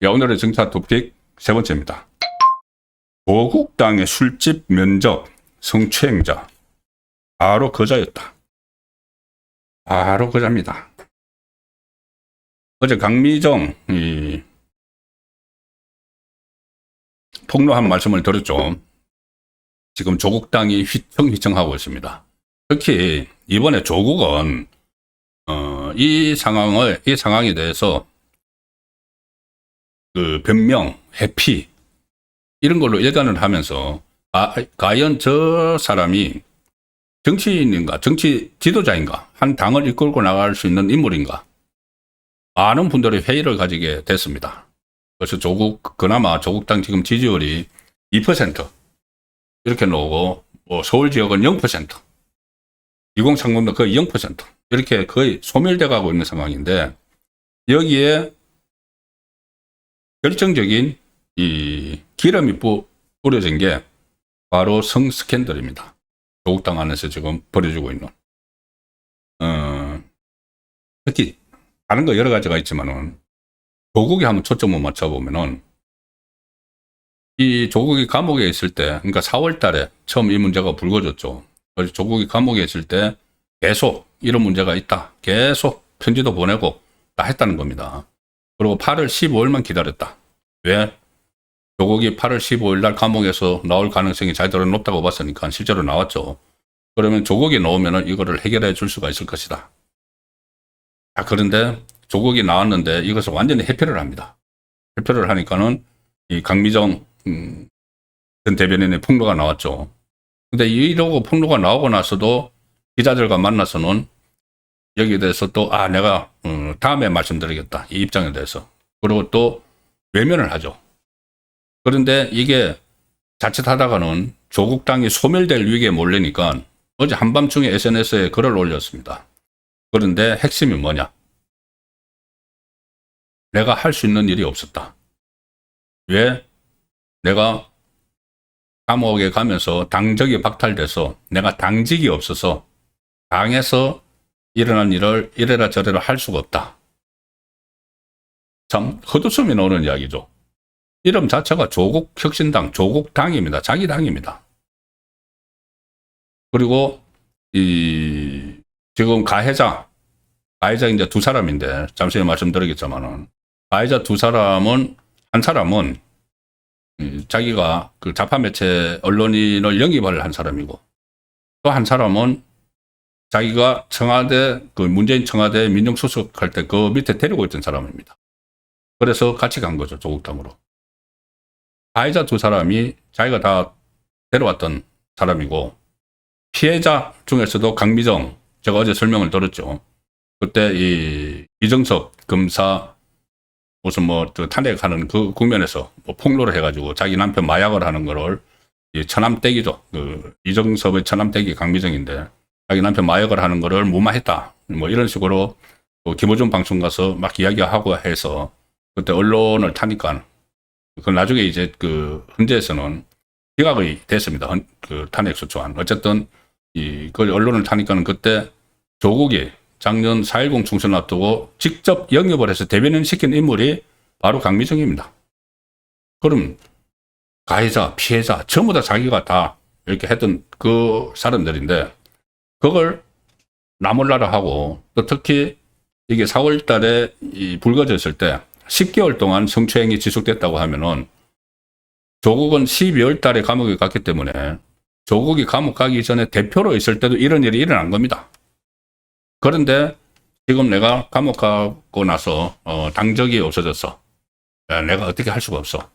오늘의 정치 토픽 세 번째입니다. 조국당의 술집 면접 성추행자 바로 그자였다. 바로 그자입니다. 어제 강미정 폭로한 말씀을 들었죠. 지금 조국당이 휘청휘청하고 있습니다. 특히 이번에 조국은 이 상황에 대해서 그 변명, 회피 이런 걸로 일관을 하면서 과연 저 사람이 정치인인가, 정치 지도자인가, 한 당을 이끌고 나갈 수 있는 인물인가, 많은 분들이 회의를 가지게 됐습니다. 그래서 그나마 조국당 지금 지지율이 2% 이렇게 나오고, 서울 지역은 0%, 2030도 거의 0% 이렇게 거의 소멸돼 가고 있는 상황인데, 여기에 결정적인 이 기름이 뿌려진 게 바로 성 스캔들입니다. 조국당 안에서 지금 벌어지고 있는. 특히 다른 거 여러 가지가 있지만은 조국이 한번 초점을 맞춰보면은, 이 조국이 감옥에 있을 때, 그러니까 4월 달에 처음 이 문제가 불거졌죠. 그래서 조국이 감옥에 있을 때 계속 이런 문제가 있다, 계속 편지도 보내고 다 했다는 겁니다. 그리고 8월 15일만 기다렸다. 왜? 조국이 8월 15일 날 감옥에서 나올 가능성이 자기들은 높다고 봤으니까 실제로 나왔죠. 그러면 조국이 나오면은 이거를 해결해 줄 수가 있을 것이다. 그런데 조국이 나왔는데 이것을 완전히 회피를 합니다. 회피를 하니까는 이 강미정 전 대변인의 폭로가 나왔죠. 근데 이러고 폭로가 나오고 나서도 기자들과 만나서는 여기에 대해서 또 내가 다음에 말씀드리겠다, 이 입장에 대해서. 그리고 또 외면을 하죠. 그런데 이게 자칫하다가는 조국당이 소멸될 위기에 몰리니까 어제 한밤중에 SNS에 글을 올렸습니다. 그런데 핵심이 뭐냐? 내가 할 수 있는 일이 없었다. 왜? 내가 감옥에 가면서 당적이 박탈돼서 내가 당직이 없어서 당에서 일어난 일을 이래라 저래라 할 수가 없다. 참 헛웃음이 나오는 이야기죠. 이름 자체가 조국혁신당, 조국당입니다. 자기 당입니다. 그리고 지금 가해자 이제 두 사람인데, 잠시 말씀드리겠지만은, 가해자 두 사람은, 한 사람은 자기가 그 좌파 매체 언론인을 영입을 한 사람이고, 또 한 사람은 자기가 문재인 청와대 민정수석 할 때 그 밑에 데리고 있던 사람입니다. 그래서 같이 간 거죠, 조국당으로. 가해자 두 사람이 자기가 다 데려왔던 사람이고, 피해자 중에서도 강미정, 제가 어제 설명을 들었죠. 그때 이정석 검사 무슨 탄핵하는 그 국면에서 폭로를 해가지고 자기 남편 마약을 하는 거를, 처남댁이죠. 이정섭의 처남댁이 강미정인데, 자기 남편 마약을 하는 거를 무마했다, 이런 식으로 김어준 방송 가서 막 이야기하고 해서 그때 언론을 타니까, 그 나중에 이제 헌재에서는 기각이 됐습니다. 탄핵 소추안. 어쨌든 그 언론을 타니까는 그때 조국이 작년 4.10 총선 앞두고 직접 영입을 해서 대변인 시킨 인물이 바로 강미정입니다. 그럼 가해자, 피해자 전부 다 자기가 다 이렇게 했던 그 사람들인데, 그걸 나몰라라 하고, 또 특히 이게 4월 달에 불거졌을 때 10개월 동안 성추행이 지속됐다고 하면은, 조국은 12월 달에 감옥에 갔기 때문에 조국이 감옥 가기 전에 대표로 있을 때도 이런 일이 일어난 겁니다. 그런데 지금 내가 감옥 가고 나서 당적이 없어졌어. 내가 어떻게 할 수가 없어.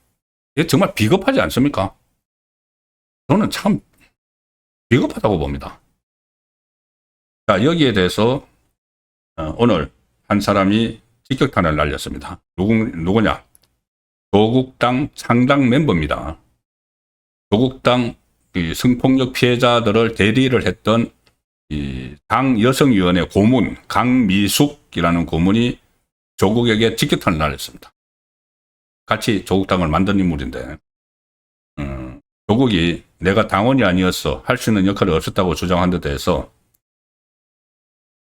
이게 정말 비겁하지 않습니까? 저는 참 비겁하다고 봅니다. 자, 여기에 대해서 오늘 한 사람이 직격탄을 날렸습니다. 누구냐? 조국당 창당 멤버입니다. 조국당 성폭력 피해자들을 대리를 했던 당 여성위원회 고문 강미숙이라는 고문이 조국에게 직격탄을 날렸습니다. 같이 조국당을 만든 인물인데, 조국이 내가 당원이 아니었어 할 수 있는 역할이 없었다고 주장한 데 대해서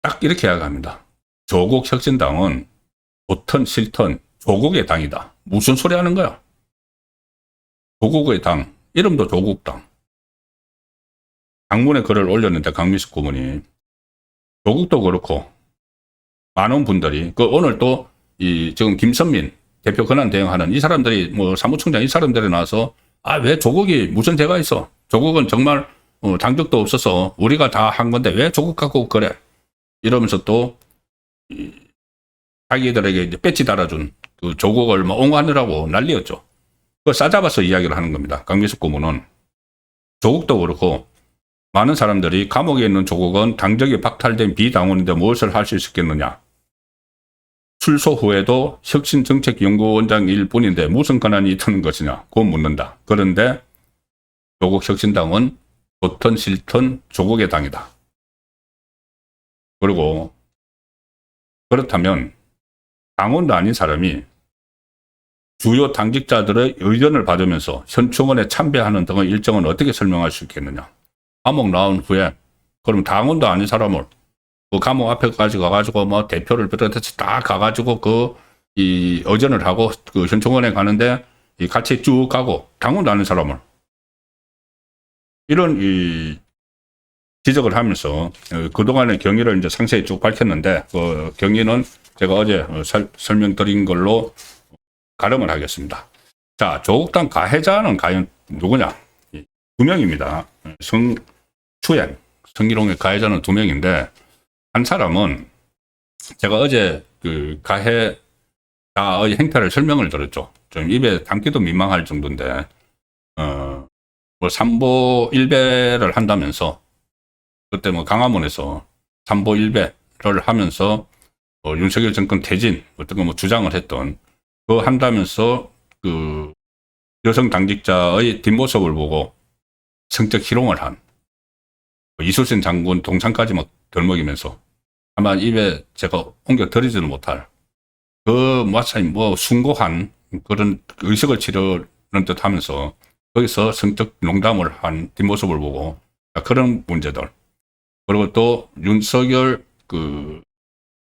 딱 이렇게 이야기합니다. 조국 혁신당은 좋든 싫든 조국의 당이다. 무슨 소리 하는 거야? 조국의 당, 이름도 조국당. 당문에 글을 올렸는데 강민숙 고문이 조국도 그렇고 많은 분들이 오늘 또 지금 김선민 대표 권한 대행하는 이 사람들이 뭐 사무총장 이 사람들이 나와서 왜 조국이 무슨 죄가 있어? 조국은 정말 당적도 없어서 우리가 다 한 건데 왜 조국 갖고 그래? 이러면서 또 자기들에게 이제 배지 달아준 그 조국을 뭐 옹호하느라고 난리였죠. 그걸 싸잡아서 이야기를 하는 겁니다. 강민숙 고문은 조국도 그렇고 많은 사람들이 감옥에 있는 조국은 당적이 박탈된 비당원인데 무엇을 할 수 있었겠느냐. 출소 후에도 혁신정책연구원장일 뿐인데 무슨 권한이 있다는 것이냐. 그건 묻는다. 그런데 조국 혁신당은 좋든 싫든 조국의 당이다. 그리고 그렇다면 당원도 아닌 사람이 주요 당직자들의 의견을 받으면서 현충원에 참배하는 등의 일정은 어떻게 설명할 수 있겠느냐. 감옥 나온 후에 그럼 당원도 아닌 사람을 그 감옥 앞에까지 가가지고 뭐 대표를 비롯해서 다 가가지고 이 의전을 하고 그 현충원에 가는데 같이 쭉 가고 당원도 아닌 사람을 이런 지적을 하면서 그동안의 경위를 이제 상세히 쭉 밝혔는데 그 경위는 제가 어제 설명드린 걸로 가름을 하겠습니다. 자, 조국당 가해자는 과연 누구냐? 2명입니다. 성추행, 성희롱의 가해자는 2명인데 한 사람은 제가 어제 그 가해자의 행태를 설명을 들었죠. 좀 입에 담기도 민망할 정도인데 뭐 삼보 일배를 한다면서 그때 뭐 강화문에서 삼보 일배를 하면서 윤석열 정권 퇴진 어떤 거 뭐 주장을 했던 그거 한다면서 그 여성 당직자의 뒷모습을 보고 성적 희롱을 한 이수신 장군 동상까지 막 덜먹이면서 아마 입에 제가 옮겨 드리지는 못할 그 마찬가지 뭐 숭고한 그런 의식을 치르는 듯 하면서 거기서 성적 농담을 한 뒷모습을 보고 그런 문제들. 그리고 또 윤석열 그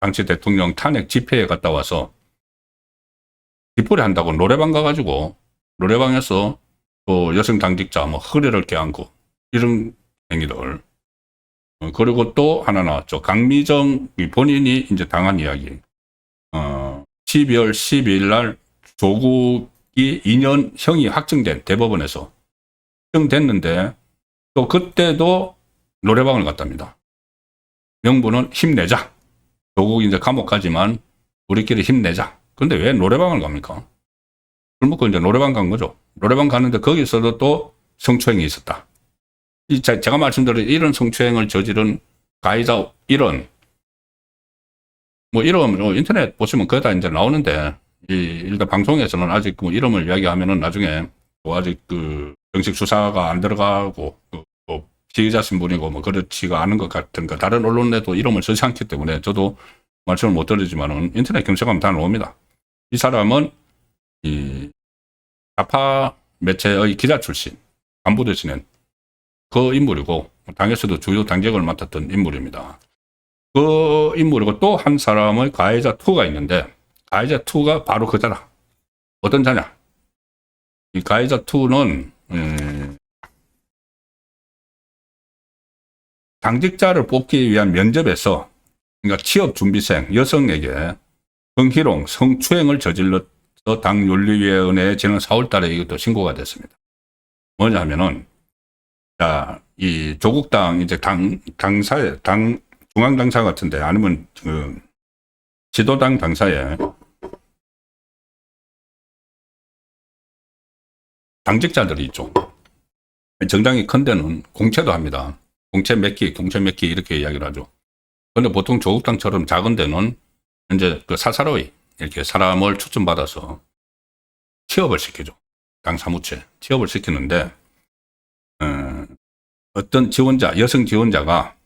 당시 대통령 탄핵 집회에 갔다 와서 뒷풀이 한다고 노래방 가가지고 노래방에서 또 여성 당직자 뭐 허리를 껴안고 이런 행위들. 그리고 또 하나 나왔죠. 강미정 본인이 이제 당한 이야기. 12월 12일 날 조국이 2년 형이 확정된 대법원에서 확정됐는데 또 그때도 노래방을 갔답니다. 명분은 힘내자. 조국이 이제 감옥 가지만 우리끼리 힘내자. 근데 왜 노래방을 갑니까? 술 먹고 이제 노래방 간 거죠. 노래방 갔는데 거기서도 또 성추행이 있었다. 제가 말씀드린 이런 성추행을 저지른 가해자 이런 인터넷 보시면 그거 다 이제 나오는데 일단 방송에서는 아직 그 이름을 이야기하면은 나중에 뭐 아직 그 정식 수사가 안 들어가고 뭐 피의자 신분이고 뭐 그렇지가 않은 것 같은가 다른 언론에도 이름을 쓰지 않기 때문에 저도 말씀을 못 드리지만은 인터넷 검색하면 다 나옵니다. 이 사람은 이 좌파 매체의 기자 출신 간부대 지낸 그 인물이고 당에서도 주요 당직을 맡았던 인물입니다. 그 인물이고 또 한 사람의 가해자 2가 있는데 가해자 2가 바로 그자다. 어떤 자냐? 이 가해자 2는 당직자를 뽑기 위한 면접에서 그러니까 취업 준비생 여성에게 성희롱, 성추행을 저질러서 당윤리위원회에 지난 4월 달에 이것도 신고가 됐습니다. 뭐냐 하면은 자, 이 조국당 이제 당사에 중앙당사 같은데 아니면 그 지도당 당사에 당직자들이 있죠. 정당이 큰 데는 공채도 합니다. 공채 몇 기 이렇게 이야기를 하죠. 근데 보통 조국당처럼 작은 데는 이제 그 사사로이 이렇게 사람을 추천받아서 취업을 시키죠. 당 사무처에 취업을 시키는데 어떤 지원자, 여성 지원자가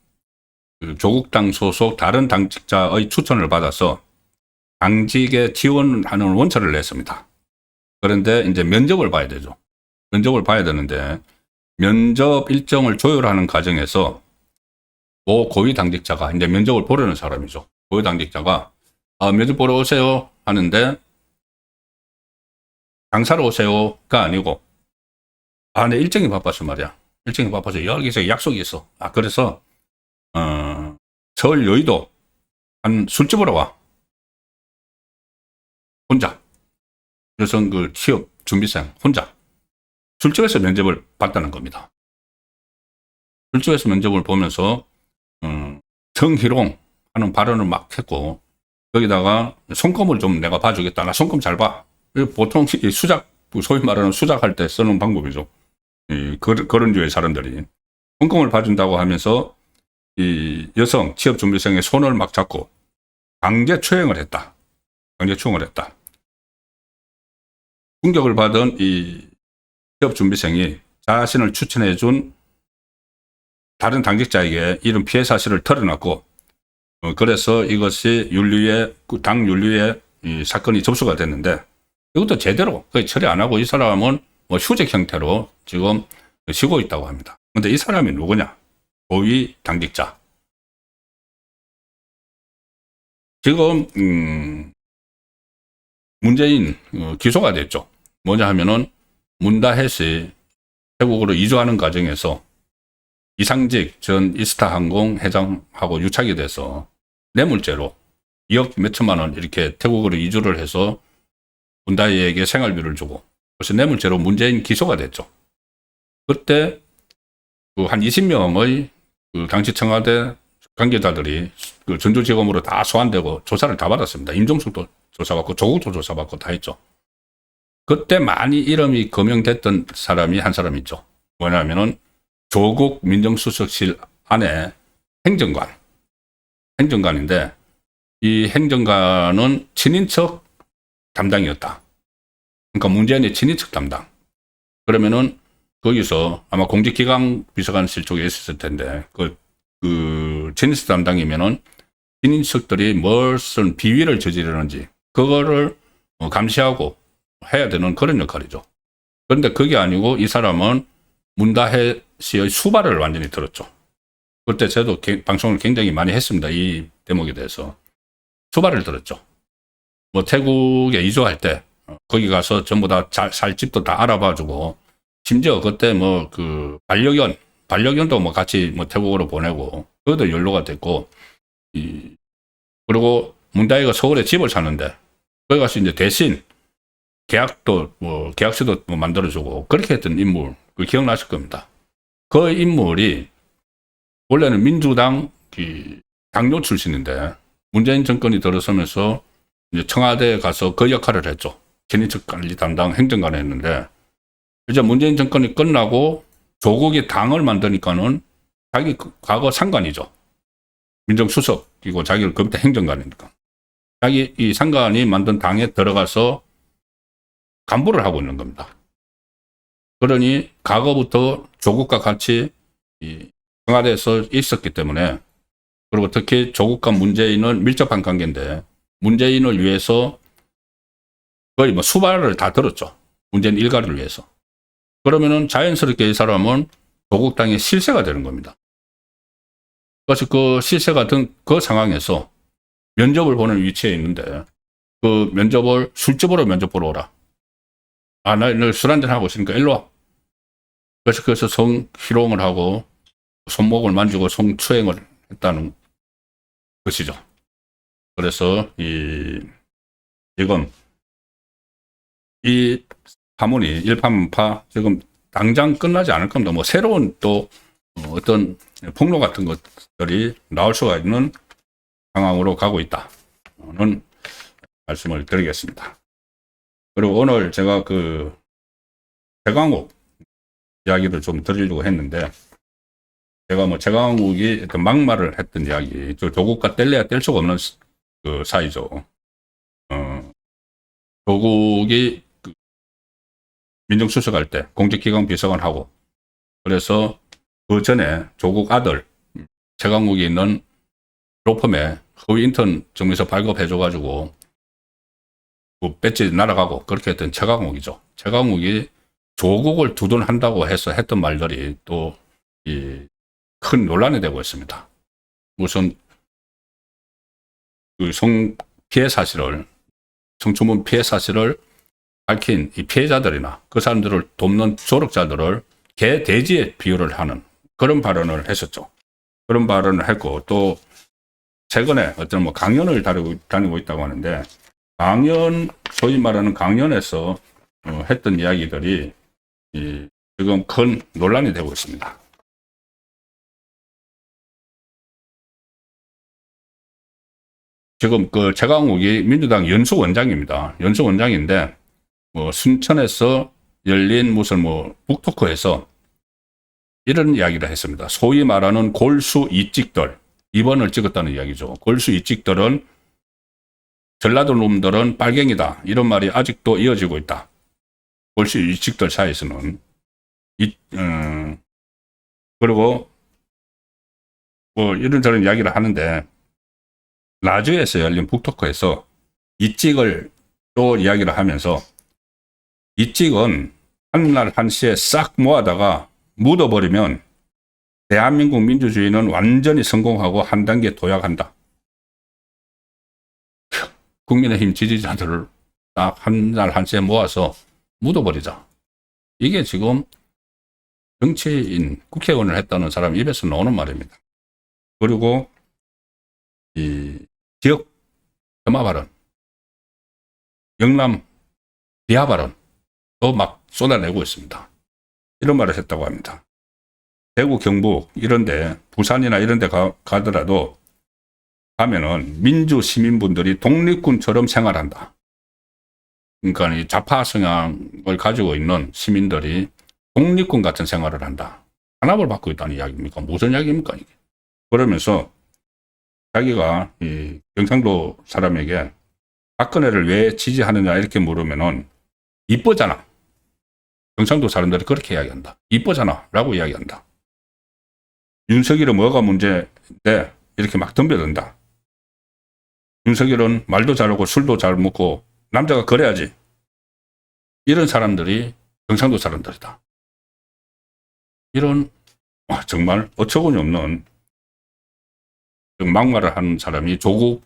그 조국당 소속 다른 당직자의 추천을 받아서 당직에 지원하는 원서를 냈습니다. 그런데 이제 면접을 봐야 되죠. 면접을 봐야 되는데 면접 일정을 조율하는 과정에서 고위 당직자가 이제 면접을 보려는 사람이죠. 고위 당직자가 면접 보러 오세요 하는데 강사로 오세요가 아니고 내 일정이 바빠서 말이야. 일정이 바빠서 여기서 약속이 있어. 그래서 서울 여의도 한 술집으로 와. 혼자. 여성 그 취업 준비생 혼자. 술집에서 면접을 봤다는 겁니다. 술집에서 면접을 보면서 정희롱 하는 발언을 막 했고 거기다가 손금을 좀 내가 봐주겠다. 나 손금 잘 봐. 보통 수작, 소위 말하는 수작할 때 쓰는 방법이죠. 그런 류의 사람들이 손금을 봐준다고 하면서 이 여성 취업 준비생의 손을 막 잡고 강제 추행을 했다. 강제 추행을 했다. 충격을 받은 이 취업 준비생이 자신을 추천해준 다른 당직자에게 이런 피해 사실을 털어놨고, 그래서 이것이 당 윤리에 이 사건이 접수가 됐는데, 이것도 제대로 거의 처리 안 하고 이 사람은 뭐 휴직 형태로 지금 쉬고 있다고 합니다. 근데 이 사람이 누구냐? 고위 당직자. 지금 문재인 기소가 됐죠. 뭐냐 하면은 문다햇이 태국으로 이주하는 과정에서 이상직 전 이스타항공 회장하고 유착이 돼서 뇌물죄로 2억 몇천만 원 이렇게 태국으로 이주를 해서 문다희에게 생활비를 주고 그래서 뇌물죄로 문재인 기소가 됐죠. 그때 한 20명의 당시 청와대 관계자들이 전주지검으로 다 소환되고 조사를 다 받았습니다. 임종숙도 조사받고 조국도 조사받고 다 했죠. 그때 많이 이름이 거명됐던 사람이 한 사람 있죠. 뭐냐면은 조국 민정수석실 안에 행정관인데 이 행정관은 친인척 담당이었다. 그러니까 문재인의 친인척 담당. 그러면은 거기서 아마 공직기강 비서관실 쪽에 있었을 텐데 그 친인척 담당이면은 친인척들이 무슨 비위를 저지르는지 그거를 감시하고 해야 되는 그런 역할이죠. 그런데 그게 아니고 이 사람은 문다혜 씨의 수발을 완전히 들었죠. 그때 저도 방송을 굉장히 많이 했습니다. 이 대목에 대해서. 수발을 들었죠. 뭐 태국에 이주할 때 거기 가서 전부 다 살 집도 다 알아봐주고 심지어 그때 뭐 그 반려견도 뭐 같이 뭐 태국으로 보내고 그것도 연로가 됐고 그리고 문다혜가 서울에 집을 사는데 거기 가서 이제 대신 계약서도 뭐 만들어주고 그렇게 했던 인물 그 기억나실 겁니다. 그 인물이 원래는 민주당 당뇨 출신인데 문재인 정권이 들어서면서 이제 청와대에 가서 그 역할을 했죠. 친인척 관리 담당 행정관을 했는데 이제 문재인 정권이 끝나고 조국이 당을 만드니까는 자기 과거 상관이죠. 민정수석이고 자기를 그 밑에 행정관이니까. 자기 이 상관이 만든 당에 들어가서 간부를 하고 있는 겁니다. 그러니 과거부터 조국과 같이 청와대에서 있었기 때문에 그리고 특히 조국과 문재인은 밀접한 관계인데 문재인을 위해서 거의 뭐 수발을 다 들었죠. 문재인 일가를 위해서. 그러면은 자연스럽게 이 사람은 조국 당의 실세가 되는 겁니다. 그래서 그 실세가 된 그 상황에서 면접을 보는 위치에 있는데 그 면접을 술집으로 면접 보러 오라. 나 오늘 술 한잔 하고 있으니까 일로 와. 그래서 성희롱을 하고 손목을 만지고 성추행을 했다는 것이죠. 그래서 지금 이 파문이 일파만파 지금 당장 끝나지 않을 겁니다. 뭐 새로운 또 어떤 폭로 같은 것들이 나올 수가 있는 상황으로 가고 있다는 말씀을 드리겠습니다. 그리고 오늘 제가 그 최강욱 이야기를 좀 드리려고 했는데 제가 뭐 최강욱이 어떤 막말을 했던 이야기, 조국과 뗄래야 뗄 수가 없는 그 사이죠. 조국이 민정수석할 때 공직기강 비서관하고 그래서 그 전에 조국 아들 최강욱이 있는 로펌에 허위 인턴 증명서 발급해줘가지고 그 배지 날아가고 그렇게 했던 최강욱이죠. 최강욱이 조국을 두둔한다고 해서 했던 말들이 또 큰 논란이 되고 있습니다. 우선 그 피해 사실을, 성추문 피해 사실을 밝힌 이 피해자들이나 그 사람들을 돕는 조력자들을 개, 돼지에 비유를 하는 그런 발언을 했었죠. 그런 발언을 했고, 또 최근에 어떤 뭐 강연을 다니고 있다고 하는데, 소위 말하는 강연에서 했던 이야기들이 지금 큰 논란이 되고 있습니다. 지금 그 최강욱이 민주당 연수원장입니다. 연수원장인데, 뭐 순천에서 열린 무슨 뭐 북토크에서 이런 이야기를 했습니다. 소위 말하는 골수 이찍들, 2번을 찍었다는 이야기죠. 골수 이찍들은 전라도 놈들은 빨갱이다. 이런 말이 아직도 이어지고 있다. 골수 이찍들 사이에서는. 그리고 뭐 이런저런 이야기를 하는데, 라주에서 열린 북토크에서 이찍을 또 이야기를 하면서, 이찍은 한날 한시에 싹 모아다가 묻어버리면 대한민국 민주주의는 완전히 성공하고 한 단계 도약한다. 국민의힘 지지자들을 딱 한날 한시에 모아서 묻어버리자. 이게 지금 정치인, 국회의원을 했다는 사람 입에서 나오는 말입니다. 그리고 이 지역 혐오 발언, 영남 비하 발언 또 막 쏟아내고 있습니다. 이런 말을 했다고 합니다. 대구, 경북 이런데, 부산이나 이런데 가더라도 가면은 민주 시민분들이 독립군처럼 생활한다. 그러니까 이 좌파 성향을 가지고 있는 시민들이 독립군 같은 생활을 한다. 탄압을 받고 있다는 이야기입니까? 무슨 이야기입니까 이게? 그러면서 자기가 이 경상도 사람에게 박근혜를 왜 지지하느냐 이렇게 물으면은 이쁘잖아. 경상도 사람들이 그렇게 이야기한다. 이쁘잖아 라고 이야기한다. 윤석열은 뭐가 문제인데 이렇게 막 덤벼든다. 윤석열은 말도 잘하고 술도 잘 먹고 남자가 그래야지. 이런 사람들이 경상도 사람들이다. 이런 정말 어처구니 없는 막말을 하는 사람이 조국의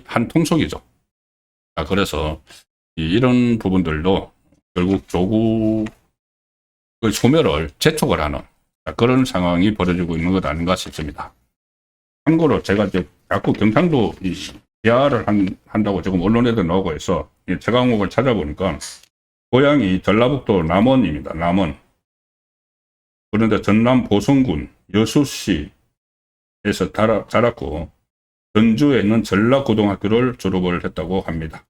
한 통속이죠. 그래서 이런 부분들도 결국 조국의 소멸을 재촉을 하는 그런 상황이 벌어지고 있는 것 아닌가 싶습니다. 참고로 제가 이제 자꾸 경상도 비하를 한다고 지금 언론에도 나오고 해서 최강욱을 찾아보니까 고향이 전라북도 남원입니다. 남원. 그런데 전남 보성군 여수시에서 자랐고 전주에 있는 전라고등학교를 졸업을 했다고 합니다.